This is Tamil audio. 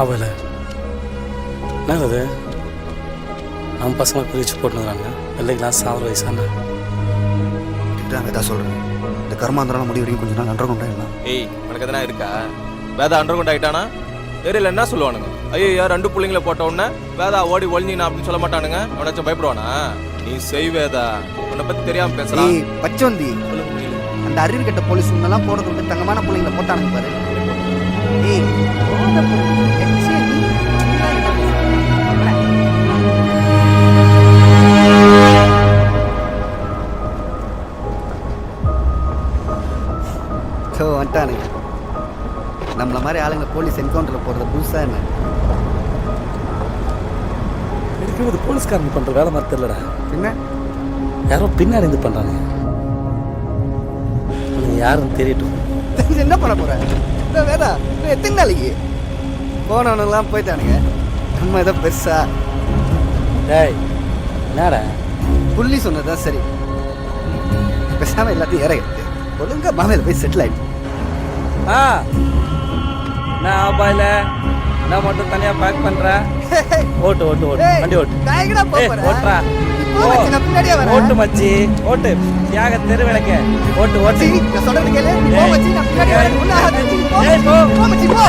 அவள என்னது நம்ம பசங்க பிரிச்சு போட்டுக்கிறாங்க வெள்ளைக்கெல்லாம் சாவர வயசான வேதா சொல்கிறேன். இந்த கர்மாந்திரம் முடி வரைக்கும் கொஞ்சம் நாள் அண்டர் கொண்டாயிடலாம். ஏய் உனக்கு எதனா இருக்கா? வேதா அண்டர் கொண்டு ஆகிட்டானா ஏரியில் என்ன சொல்லுவானுங்க? ஐயோ 2 பிள்ளைங்களை போட்ட உடனே வேதா ஓடி ஒழிஞ்சினா அப்படின்னு சொல்ல மாட்டானுங்க. அவனாச்சும் பயப்படுவானா? நீ செய் வேதா, உன்னை பற்றி தெரியாமல் பேசுகிறான். பச்சோந்தி அந்த அறிவு கட்ட போலீஸ் முன்னெல்லாம் போடுறது விட்டு தங்கமான பிள்ளைங்களை போட்டானுங்க பாரு. ஏய் வந்துட்டானுங்க. நம்மள மாதிரி ஆளுங்க போலீஸ் என்கவுண்டரில் போடுற புதுசாக என்ன இருக்கிறது போலீஸ்காரங்க பண்ணுற வேலை மாதிரி தெரியலடா. என்ன யாரோ பின்னாடி இருந்து பண்ணுறாங்க. யாருன்னு தெரியட்டும். என்ன பண்ண போகிறேன்? இல்லை வேதா எத்தனை நாளைக்கு போனவனுங்களாம் போயிட்டானுங்க. நம்ம எதோ பெருசா டேய் என்னடா புள்ளி சொன்னதான் சரி. பேசாமல் எல்லாத்தையும் இறங்கிட்டு ஒழுங்கா மாமையில் போய் செட்டில் ஆகிட்டு. நான் ஆபாயில நான் மட்டும் தனியா பேக் பண்றேன். ஓட்டு ஓட்டு ஓட்டு வண்டி ஓட்டு. ஓட்டுறா ஓட்டு மச்சி ஓட்டு. தியாக தெரு விளக்க ஓட்டு ஓட்டு. நான் சொல்றது கேளு. போ மச்சி நான் பின்னாடி வரேன். ஏய் போ மச்சி போ.